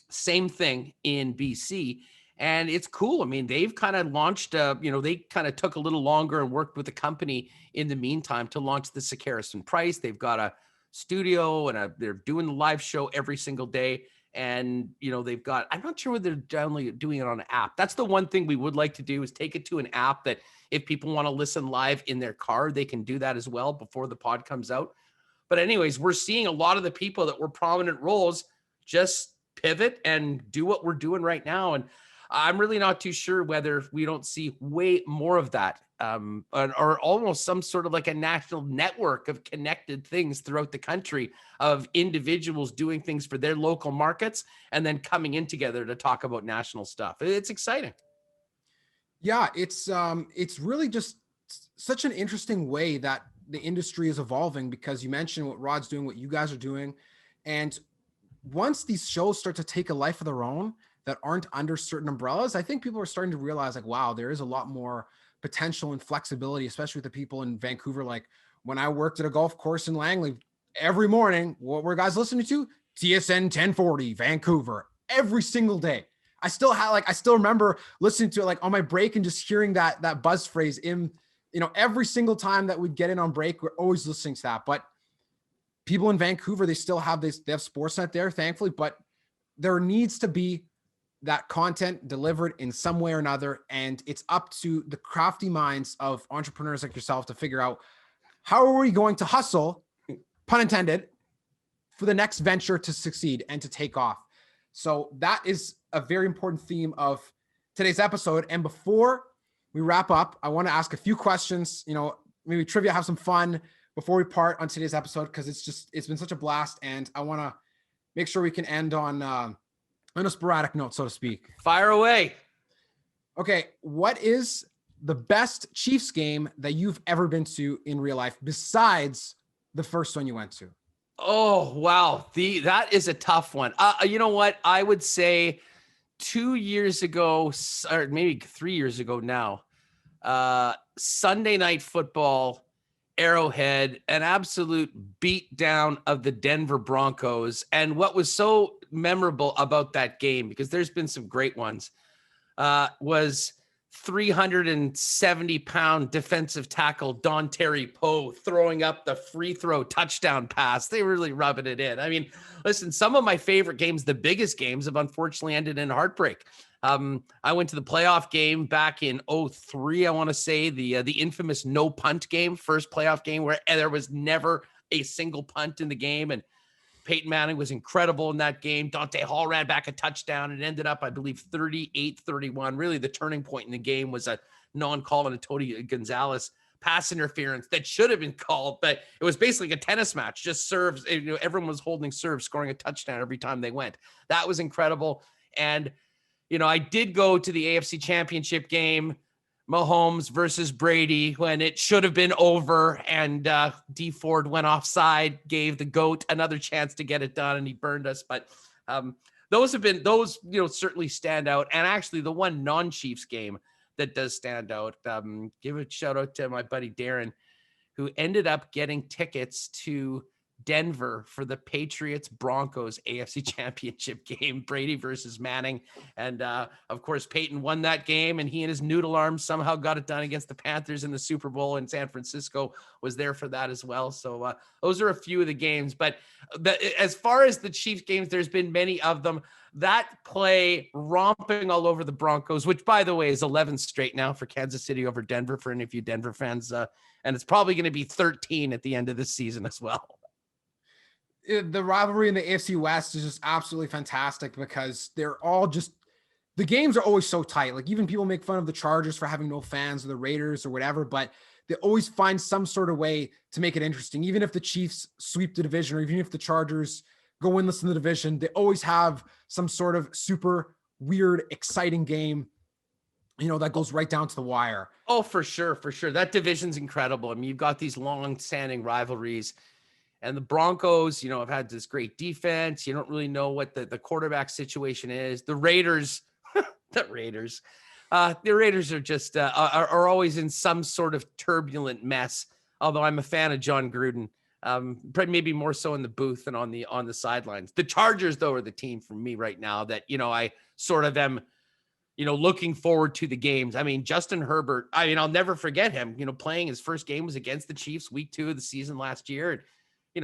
same thing in BC. And it's cool. I mean, they've kind of launched, they kind of took a little longer and worked with the company in the meantime to launch the Sakaris and Price. They've got a studio and they're doing the live show every single day. And, they've got, I'm not sure whether they're generally doing it on an app. That's the one thing we would like to do, is take it to an app that if people want to listen live in their car, they can do that as well before the pod comes out. But anyways, we're seeing a lot of the people that were prominent roles just pivot and do what we're doing right now. And I'm really not too sure whether we don't see way more of that, or almost some sort of like a national network of connected things throughout the country of individuals doing things for their local markets and then coming in together to talk about national stuff. It's exciting. Yeah, it's really just such an interesting way that the industry is evolving, because you mentioned what Rod's doing, what you guys are doing. And once these shows start to take a life of their own that aren't under certain umbrellas, I think people are starting to realize, like, wow, there is a lot more potential and flexibility, especially with the people in Vancouver. Like, when I worked at a golf course in Langley, every morning, what were guys listening to? TSN 1040 Vancouver every single day. I still remember listening to it like on my break and just hearing that buzz phrase in, every single time that we'd get in on break, we're always listening to that. But people in Vancouver, they still have this, they have Sportsnet there, thankfully, but there needs to be that content delivered in some way or another. And it's up to the crafty minds of entrepreneurs like yourself to figure out, how are we going to hustle, pun intended, for the next venture to succeed and to take off. So that is a very important theme of today's episode. And before we wrap up, I want to ask a few questions, maybe trivia, have some fun before we part on today's episode, because it's been such a blast. And I want to make sure we can end on a sporadic note, so to speak. Fire away. Okay. What is the best Chiefs game that you've ever been to in real life besides the first one you went to? Oh, wow. That is a tough one. You know what? I would say 2 years ago, or maybe 3 years ago now, Sunday Night Football, Arrowhead, an absolute beatdown of the Denver Broncos. And what was so memorable about that game, because there's been some great ones, was 370-pound defensive tackle Don Terry Poe throwing up the free throw touchdown pass. They were really rubbing it in. I mean, listen, some of my favorite games, the biggest games, have unfortunately ended in heartbreak. I went to the playoff game back in 2003, I want to say, the infamous no punt game, first playoff game where there was never a single punt in the game. And Peyton Manning was incredible in that game. Dante Hall ran back a touchdown and ended up, I believe, 38-31. Really, the turning point in the game was a non-call on a Tony Gonzalez pass interference that should have been called, but it was basically a tennis match, just serves. Everyone was holding serve, scoring a touchdown every time they went. That was incredible. And, I did go to the AFC Championship game, Mahomes versus Brady, when it should have been over, and D Ford went offside, gave the GOAT another chance to get it done, and he burned us. But those certainly stand out. And actually the one non-Chiefs game that does stand out, give a shout out to my buddy Darren, who ended up getting tickets to Denver for the Patriots Broncos AFC Championship game, Brady versus Manning. And of course, Peyton won that game, and he and his noodle arms somehow got it done against the Panthers in the Super Bowl, and San Francisco was there for that as well. So those are a few of the games. But as far as the Chiefs games, there's been many of them. That play romping all over the Broncos, which, by the way, is 11 straight now for Kansas City over Denver for any of you Denver fans. And it's probably going to be 13 at the end of this season as well. The rivalry in the AFC West is just absolutely fantastic because they're all just, the games are always so tight. Like, even people make fun of the Chargers for having no fans, or the Raiders or whatever, but they always find some sort of way to make it interesting. Even if the Chiefs sweep the division, or even if the Chargers go winless in the division, they always have some sort of super weird, exciting game, that goes right down to the wire. Oh, for sure. For sure. That division's incredible. I mean, you've got these long-standing rivalries. And the Broncos, have had this great defense. You don't really know what the quarterback situation is. The Raiders, the Raiders are just are always in some sort of turbulent mess. Although I'm a fan of John Gruden, maybe more so in the booth than on the sidelines. The Chargers, though, are the team for me right now that I sort of am, looking forward to the games. I mean, Justin Herbert. I mean, I'll never forget him. Playing his first game was against the Chiefs, week 2 of the season last year. And,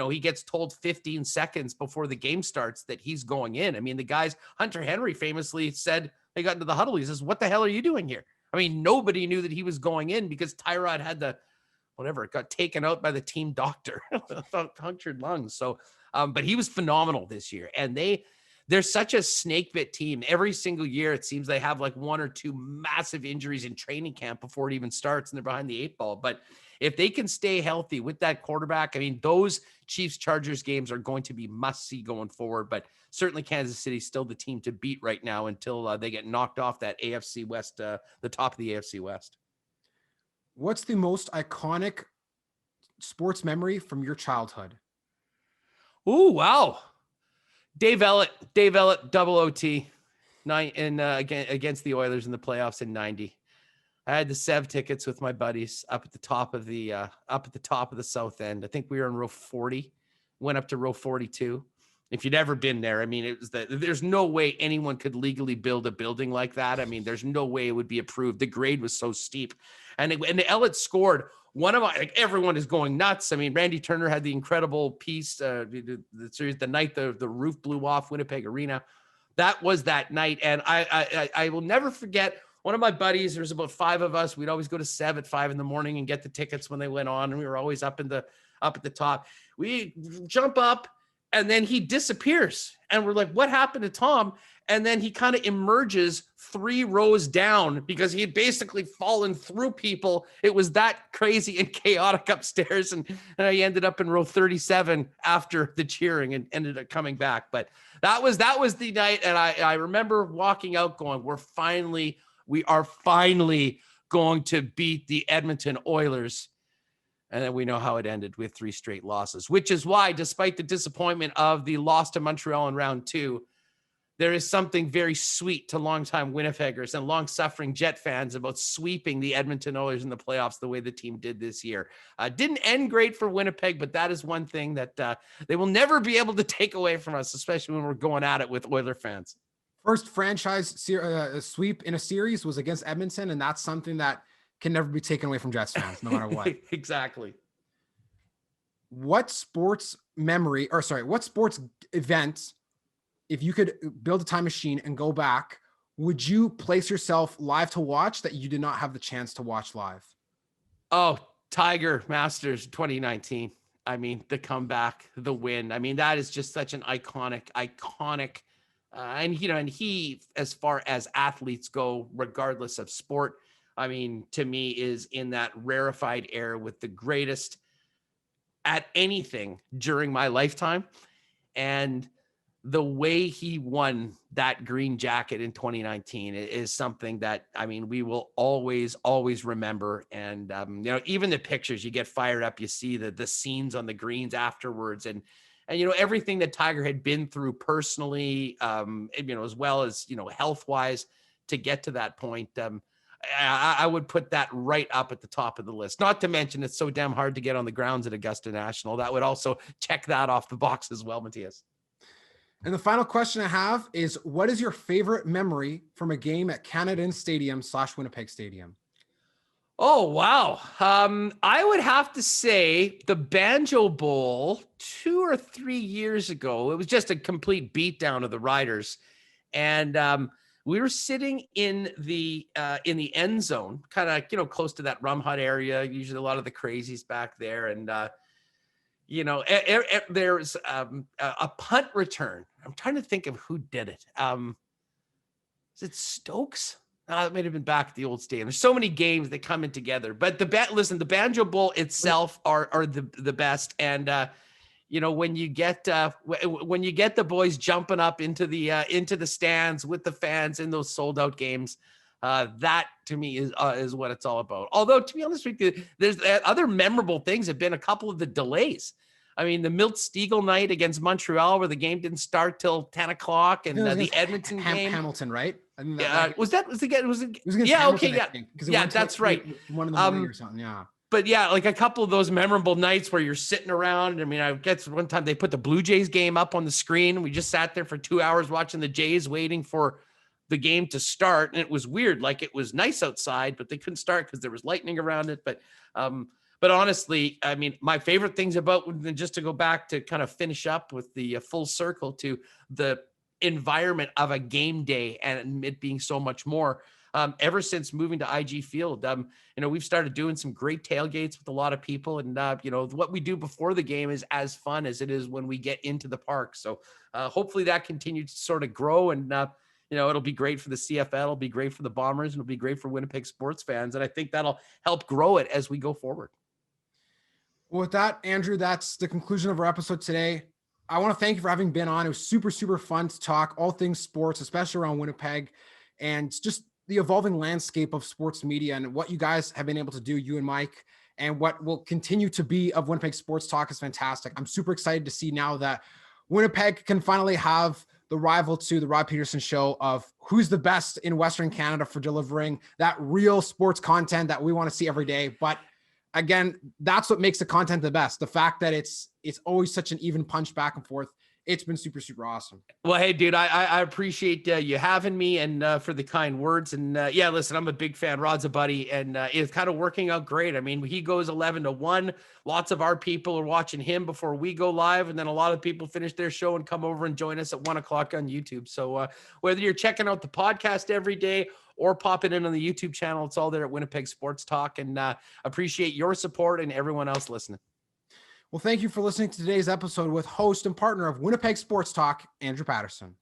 he gets told 15 seconds before the game starts that he's going in. I mean, the guys, Hunter Henry famously said, they got into the huddle, he says, "What the hell are you doing here?" I mean, nobody knew that he was going in because Tyrod had it got taken out by the team doctor, punctured lungs. So, but he was phenomenal this year. And they're such a snake bit team. Every single year, it seems they have like 1 or 2 massive injuries in training camp before it even starts, and they're behind the 8 ball. But if they can stay healthy with that quarterback, I mean, those Chiefs-Chargers games are going to be must-see going forward. But certainly Kansas City is still the team to beat right now until they get knocked off that AFC West, the top of the AFC West. What's the most iconic sports memory from your childhood? Ooh, wow. Dave Ellett, double OT, against the Oilers in the playoffs in '90. I had the Sev tickets with my buddies up at the top of the south end. I think we were in row 40, went up to row 42. If you'd ever been there, I mean, there's no way anyone could legally build a building like that. I mean, there's no way it would be approved. The grade was so steep, and the Ellett scored. Everyone is going nuts. I mean, Randy Turner had the incredible piece, the night the roof blew off Winnipeg Arena. That was that night. And I will never forget one of my buddies. There's about 5 of us. We'd always go to Sev at 5 a.m. and get the tickets when they went on. And we were always up at the top. We jump up, and then he disappears. And we're like, what happened to Tom? And then he kind of emerges 3 rows down because he had basically fallen through people. It was that crazy and chaotic upstairs. And I ended up in row 37 after the cheering and ended up coming back. But that was the night. And I remember walking out going, we are finally going to beat the Edmonton Oilers. And then we know how it ended with 3 straight losses, which is why, despite the disappointment of the loss to Montreal in round 2, there is something very sweet to longtime Winnipeggers and long-suffering Jet fans about sweeping the Edmonton Oilers in the playoffs the way the team did this year. Didn't end great for Winnipeg, but that is one thing that they will never be able to take away from us, especially when we're going at it with Oiler fans. First franchise sweep in a series was against Edmonton, and that's something that can never be taken away from Jets fans, no matter what. Exactly. What sports event, if you could build a time machine and go back, would you place yourself live to watch that you did not have the chance to watch live? Oh, Tiger Masters 2019. I mean, the comeback, the win. I mean, that is just such an iconic, and he, as far as athletes go, regardless of sport, I mean, to me, is in that rarefied air with the greatest at anything during my lifetime. And the way he won that green jacket in 2019 is something that, I mean, we will always, always remember. And, even the pictures, you get fired up, you see the scenes on the greens afterwards, and, everything that Tiger had been through personally, as well as, health wise to get to that point. I would put that right up at the top of the list. Not to mention it's so damn hard to get on the grounds at Augusta National. That would also check that off the box as well, Matthias. And the final question I have is, what is your favorite memory from a game at Canada Stadium / Winnipeg Stadium? Oh, wow. I would have to say the Banjo Bowl 2 or 3 years ago. It was just a complete beatdown of the Riders. And we were sitting in the end zone, kind of, close to that Rum Hut area. Usually a lot of the crazies back there. And, there's a punt return. I'm trying to think of who did it. Is it Stokes? It might have been back at the old stadium. There's so many games that come in together. But the Banjo Bowl itself are the best. And, when you get the boys jumping up into the stands with the fans in those sold out games, that to me is what it's all about. Although, to be honest with you, there's other memorable things have been a couple of the delays. I mean, the Milt Stegall night against Montreal, where the game didn't start till 10 o'clock, and the Edmonton game. Hamilton, right? I mean, was it against yeah, Hamilton, okay, yeah, that's right. 1 in the morning or something, yeah. But yeah, like a couple of those memorable nights where you're sitting around. I mean, I guess one time they put the Blue Jays game up on the screen. We just sat there for 2 hours watching the Jays, waiting for the game to start. And it was weird. Like, it was nice outside, but they couldn't start because there was lightning around it. But honestly, I mean, my favorite things about, just to go back to kind of finish up with the full circle to the environment of a game day and it being so much more. Ever since moving to IG Field, we've started doing some great tailgates with a lot of people, and what we do before the game is as fun as it is when we get into the park. So hopefully that continues to sort of grow, and it'll be great for the CFL, it'll be great for the Bombers, and it'll be great for Winnipeg sports fans, and I think that'll help grow it as we go forward. Well, with that, Andrew, that's the conclusion of our episode today. I want to thank you for having been on. It was super, super fun to talk all things sports, especially around Winnipeg, and just the evolving landscape of sports media and what you guys have been able to do, you and Mike, and what will continue to be of Winnipeg Sports Talk is fantastic. I'm super excited to see now that Winnipeg can finally have the rival to the Rod Paterson show of who's the best in Western Canada for delivering that real sports content that we want to see every day. But again, that's what makes the content the best. The fact that it's always such an even punch back and forth. It's been super, super awesome. Well, hey, dude, I appreciate you having me and for the kind words. And listen, I'm a big fan. Rod's a buddy, and it's kind of working out great. I mean, he goes 11-1. Lots of our people are watching him before we go live. And then a lot of people finish their show and come over and join us at 1 o'clock on YouTube. So whether you're checking out the podcast every day or popping in on the YouTube channel, it's all there at Winnipeg Sports Talk. And appreciate your support and everyone else listening. Well, thank you for listening to today's episode with host and partner of Winnipeg Sports Talk, Andrew Paterson.